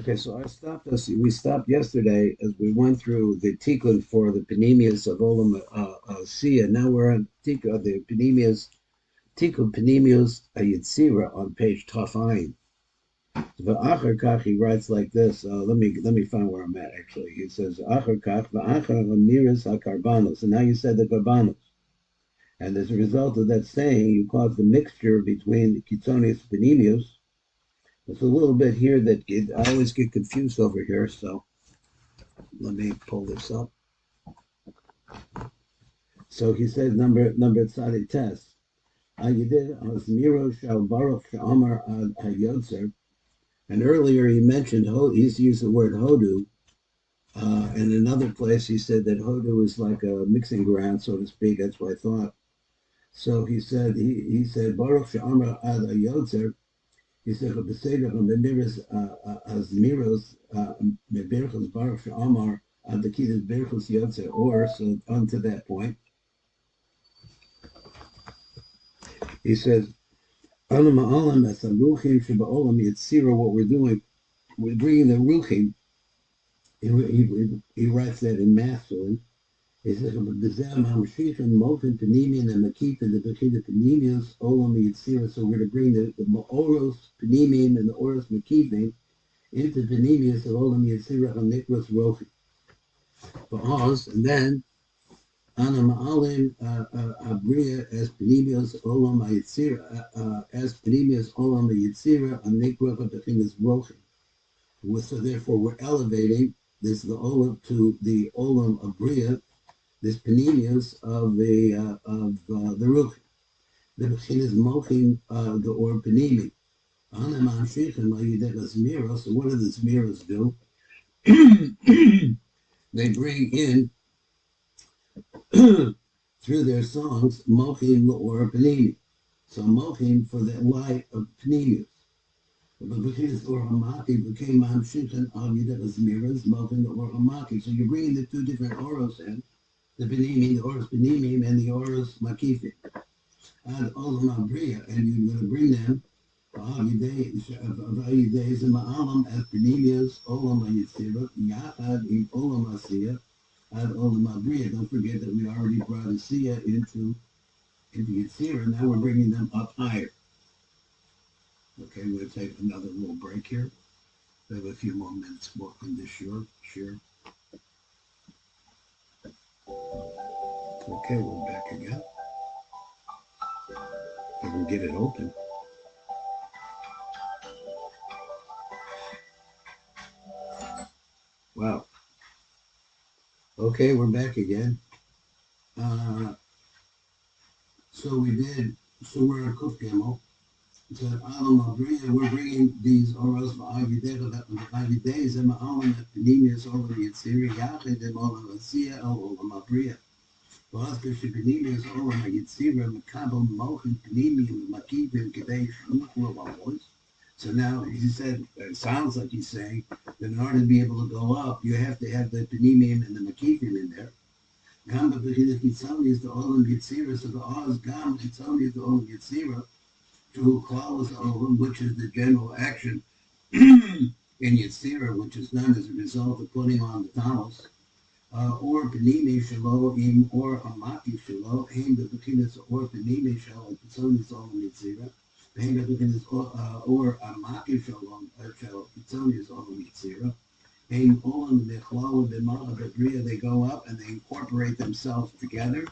Okay, so we stopped yesterday as we went through the tikkun for the panemius of Olam Sia. Now we're on the panemius tikkun panemius Yitzira on page Tafain. But Achar Kach he writes like this. Let me find where I'm at actually. He says Achar Kach va'achar amiris hakarbanos. And now you said the karbanos, and as a result of that saying, you caused the mixture between the kitzonis panemius. There's a little bit here that I always get confused over here, so let me pull this up. So he says number tzadi test. Ayidid Hazmiro Shal Baruch Amar Ad Hayotzer. And earlier he mentioned he's used the word hodu. In another place he said that hodu is like a mixing ground, so to speak. That's what I thought. So he said Baruch Amar Ad Hayotzer. He said Beseder Memiris Hazmiros Mebirchos Baruch Amar Ad the Kidas Birchos Yotzer. Or so on to that point. He says, what we're doing, we're bringing the ruchim. He writes that in masculine. He says, so we're going to bring the oros panimim and the oros makivim into panimius of olam yitzira and nikros rochim. And then Ana ma'alim abriya as panimius olam yitzira as panimius olam yitzira and nikros bechinas rochim. So therefore, we're elevating this the olam to the olam abriya, this panemius of the ruch, the bechinas mochim the or panemi. Ana ma'amshichem la'yidei zmiros. So what do the zmiros do? They bring in through their songs mochim or panemi. So mochim for the light of panemius. But because or hamaki became mamshichen al yidei zmiros mochim or hamaki. So you're bringing the two different oros in. The Benimi, the Oros Benimim, and the Oros Makifim. Ad Olam Abriya, and you're going to bring them Vayidei Ma'alam as Benimias, Olam Yitzira, Yachad in Olam Asiya, Ad Olam Abriya. Don't forget that we already brought Asiya into Yitzira, now we're bringing them up higher. Okay, we're going to take another little break here. We have a few more minutes more in this Shaar. Okay, we're back again. If I can get it open. Wow. Okay, we're back again. So we're at Kuf Gimel. So we're bringing these oros v'avidei days and ma'alam at panemius olam yitziri yachid and olam asiya el olam abriya. V'azker shepanemius olam yitzira mekabel mochin panemium makivim kedei shluchur v'avois. So now he said, it sounds like he's saying that in order to be able to go up, you have to have the panemium and the makivim in there. Gam b'bechinas kitzali is the olam yitzira, so the oz gam kitzali is the olam yitzira. To close olam, which is the general action in Yitzira, which is done as a result of putting on the talos, or panimi shalo im or amaki shalo, aim the bekinas or panimi shalo, kitzonis olam Yitzira, aim the bekinas or amaki shalo, kitzonis olam Yitzira, aim olam nechlal b'ma'a b'briya. They go up and they incorporate themselves together.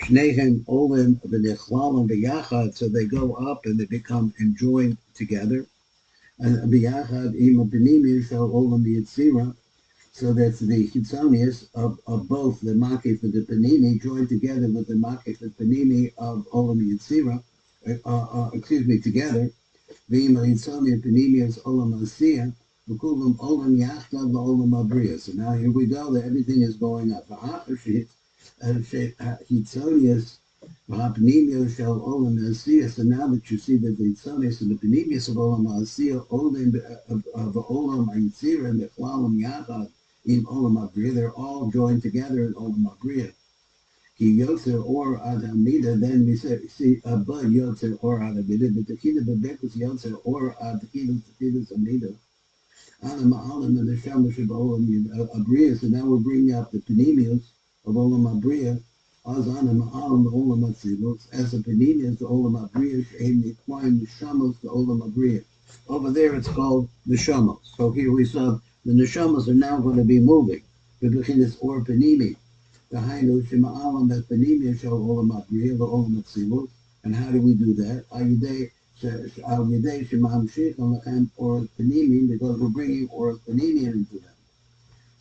Shnehem olim v'nichlalim b'yachad, so they go up and they become enjoined together. And b'yachad ima b'nimi shel olam yitzira, so that's the chitzonius of both the makif and the panimi joined together with the makif and panimi of olam yitzira. Together. V'ima chitzonius panimi is olam asiya. V'kulam olam yachad v'olam abriya. So now here we go. That everything is going up. Hitzonius, Panemius shall Olam Asiya. So now that you see that the Hitzonius and the Panemius of Olam Asiya, Olam of Olam Yitzira and the Chlalam Yachad in Olam Abriya, they're all joined together in Olam Abriya. Ki Yotzer or Adamida, then we see Abba Yotzer or Adamida, but the Kida Bebekus Yotzer or Adamida Amida. Ana Ma'alim and the Shamash of Olam Abriya. So now we're bringing up the Panemius of Olam Abriya. Az Ana Ma'alim the Olam Atzilus. As the Panemius the Olam Abriya. Shehem Nikwaim the Shamos the Olam Abriya. Over there it's called the Shamos. So here we saw the Neshamos are now going to be moving. Bebechinis or Panemi. The Hainu Shema'alim that Panemi shall Olam Abriya the Olam Atzilus. And how do we do that? Because we're bringing Oros Panimi into them.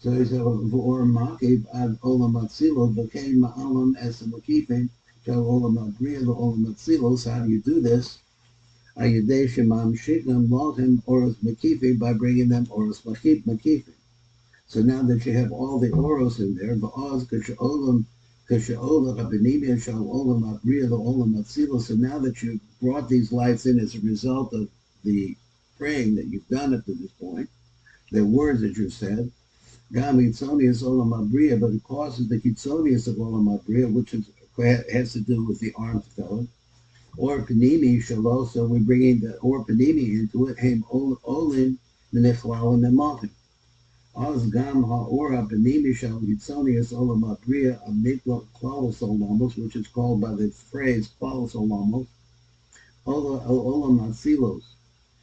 So he said, Or Makib ad Olam Atzilus became Ma'alam as a Makifim, shall Olam Abriya the Olam Atzilus. How do you do this? Ayudei Shemam Shikam Lochem Oros Makifim by bringing them Oros Makifim. So now that you have all the Oros in there, Va'oz Kashaolam Kashaolam Abanimia Shal Olam Abriya the Olam Atzilus. So now that you've brought these lights in as a result of the praying that you've done up to this point, the words that you've said, Gam Hitzonius Olam Abriya, but it causes the Hitzonius of Olam Abriya, which has to do with the arms fellow, or Panimi shall also, we're bringing the or Panimi into it, Haim Olin, the Nechlalim and Malkin. Az Gam Ha'ora Panimi shall Hitzonius Olam Abriya, a Mikla Klaus Olamos, which is called by the phrase Klaus Olamos, Olam Atzilos.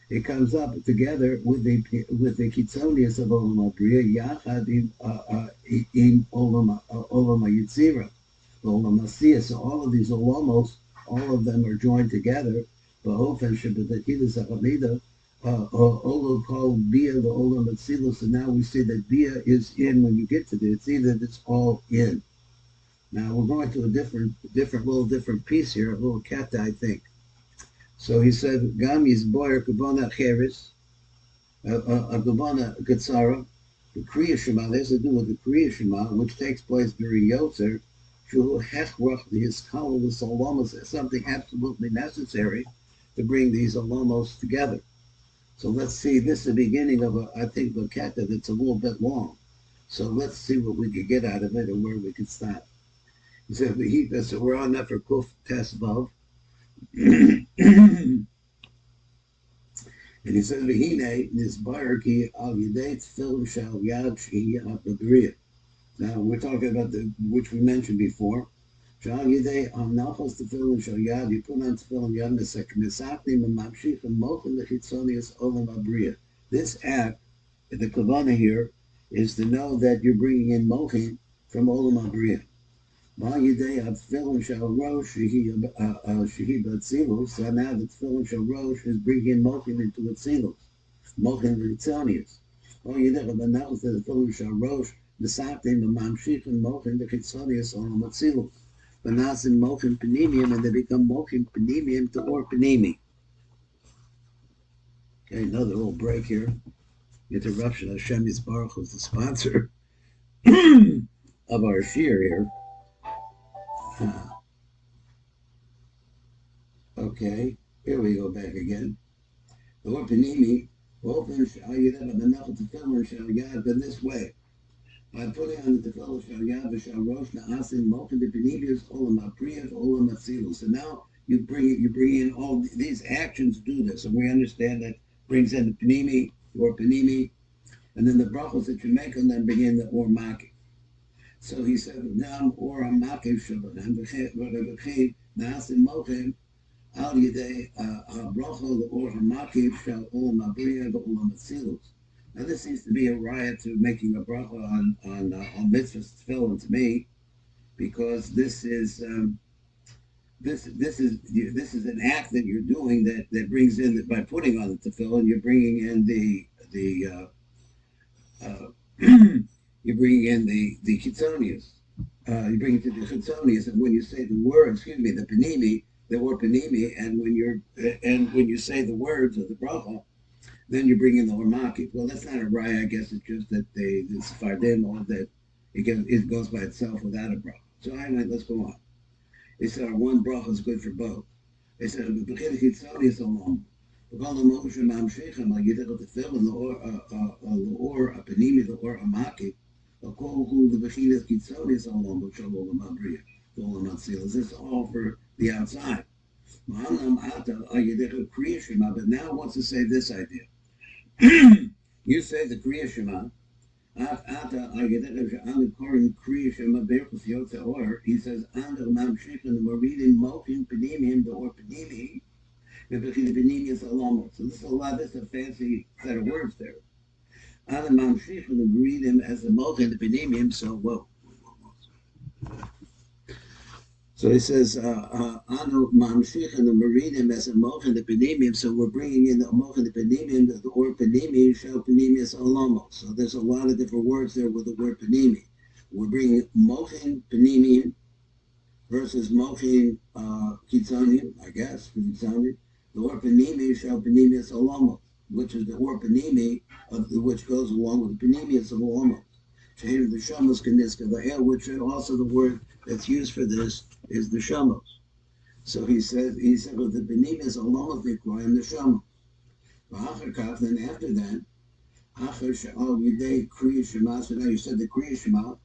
It comes up together with the Kitzonius of Olam Abriya, Yachad in Olam Yitzira, Olam Asiyah. So all of these Olamos, all of them are joined together. Ba'ofen Shabbatachidus Achamida, Olo called Bia, the Olam Atzilus. And now we see that Bia is in when you get to it. It's either it's all in. Now we're going to a different piece here, a little kata, I think. So he said, Gam Yizboyer Kavana Cheres, Kavana Katsara, the Kriya Shema, this has to do with the Kriya Shema, which takes place during Yotzer, Shu Hechrach, his Kala, the Solomos, is something absolutely necessary to bring these Olomos together. So let's see, this is the beginning of I think, a kata that's a little bit long. So let's see what we could get out of it and where we could stop. He said, so we're on that for Kuf Tes Vav. And he says, "V'hine nisbarki al yidei tefillin shal yad shehiyah b'beriya." Now we're talking about which we mentioned before. Shal yidei al nafas tefillin shal yad. You put on tefillin yad misaknim and mamshich and mochen lechitzonius olam abriya. This act, the kavana here, is to know that you're bringing in mochen from olam abriya. So now the tefillin shel rosh is bringing mochin into Atzilus, mochin v'chitzonius. The tefillin shel rosh b'saptim b'mamshichin mochin v'chitzonius on Atzilus. B'nasim mochin panimium, and they become mochin panimium to or panimi. Okay, another little break here. Interruption. Hashem Yisbarach was the sponsor of our shiur here. Okay, here we go back again. The word panimi, in this way. By putting on the tefillin shal yad v'shal rosh na'asim mochen the panimius olam abriya olam atzilus. So now you bring in all these actions do this, and we understand that brings in the panimi or panimi, and then the brachos that you make on them bring in the or maki. So he said, "Nam or maki shabbatim v'chein na'asim mochen." Al yidei bracha or hamakiv shall olam abriya v'olam atzilus. Now this seems to be a riot to making a bracha on mitzvahs tefillin to me, because this is an act that you're doing that brings in by putting on the tefillin, you're bringing in the you're bringing in the chitzonius. You bring it to the chitzonius, and when you say the word, the panimi. The word panimi, and when you say the words of the bracha, then you bring in the hormaki. Well, that's not a raya. I guess it's just that the Sephardim, or that it goes by itself without a bracha. So anyway, let's go on. They said one bracha is good for both. They said b'chid chitzonius alone. V'kol ha'moshe ma'amshechem ha'yidech ha'tefillin l'or ha'panimi l'or ha'maki. V'kol hu l'b'chidas chitzonius alone b'shal olam abriya v'olam atzilus. This is all for the outside. But now wants to say this idea. You say the Kriya Shema. Ata Agedech Anu Korin Kriya Shema Berkuf Yotze Or. He says Anu Mamshich and the Moridim Mokin Penimim the Or Penimi. The Penimi is Alomo. So this is a lot. This is a fancy set of words there. Anu Mamshich and the Moridim as the Mokin the Penimim. So whoa. So he says, Anu Mamshich and the Meridim as a Mochin the Penimim. So we're bringing in the Mochin the Penimim, the word Penimi, Shel Penimius Olomo. So there's a lot of different words there with the word Penimi. We're bringing Mochin Penimim versus Mochin Kitzonim, I guess, Kitzonim. The word Penimi, Shel Penimius Olomo, which is the word Penimi, which goes along with the Penimius of Olomo. The Shamos Kaniska, the air, which is also the word that's used for this is the Shamos. So he said, well, the Benim is along with the Kroy and the Shamos. Then after that, Achar Sha'al Yidei Kriya Shema. So now you said the Kriya Shema.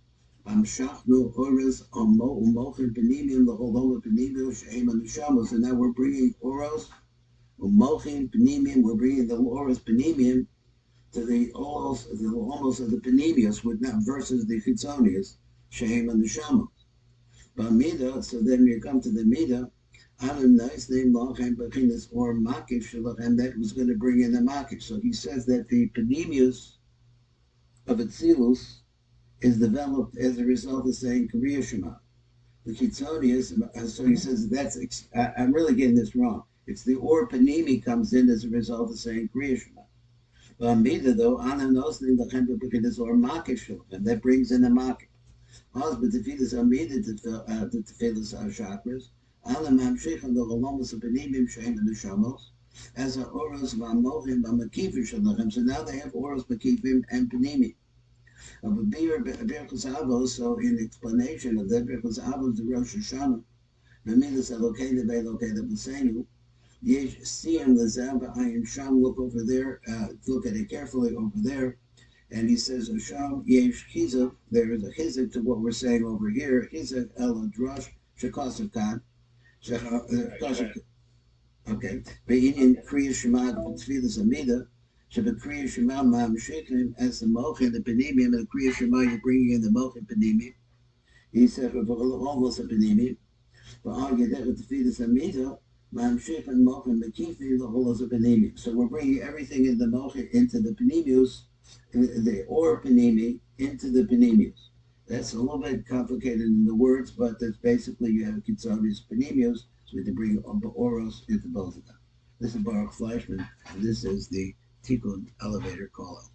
Shachnu Oros Umochin Penimim, the Holoma Penimim, She'em and the Shamos. And now we're bringing Oros, Umochin Penimim, we're bringing the Oros Penimim to the almost of the Penimius, with now versus the Chitzonius, Shehem and the Shamos. But Mida, so then you come to the Mida, Adam nice name Lachem Bechinas or Makish Shalachem, that was going to bring in the Makish. So he says that the Penimius of Atzilus is developed as a result of saying Kriya Shema. The Chitzonius, so he says I'm really getting this wrong. It's the or Penimi comes in as a result of saying Kriya Shema. Mida though, Ana knows the Lachem Bechinas or Makish Shalachem, that brings in the Makish. Husband, the tefillas are needed to tefillas are chakras. Ala mamshich and the cholomus of penimim sheim and the shamos, as a oros v'amochim v'makifim shalachem. So now they have oros makifim and penimim. But Birchus Avos, so in explanation of that, Birchus Avos the Rosh Hashanah, b'midas alokeda ve'alokeda b'seinu, yesh siyam lezav v'ayin sham. Look over there. Look at it carefully over there. And he says, Sham yesh chizuk, there is a chizuk to what we're saying over here. Chizuk el adrash shekasav kan. Okay. Be'inyan kriya shema tefillas amida. Sheba kriya shema ma'amshikim as the mochin, the penimim, and the kriya shema you're bringing in the mochin penimim. He said, almost a penimim. But argue that with tefillas amida, ma'amshik and mochin mekifim, the whole is a penimim. So we're bringing everything in the mochin into the penimius, the or penimi into the penimius. That's a little bit complicated in the words, but that's basically you have Kitzonius penimius, so we have to bring oros into both of them. This is Baruch Fleischman, and this is the Tikkun elevator call-out.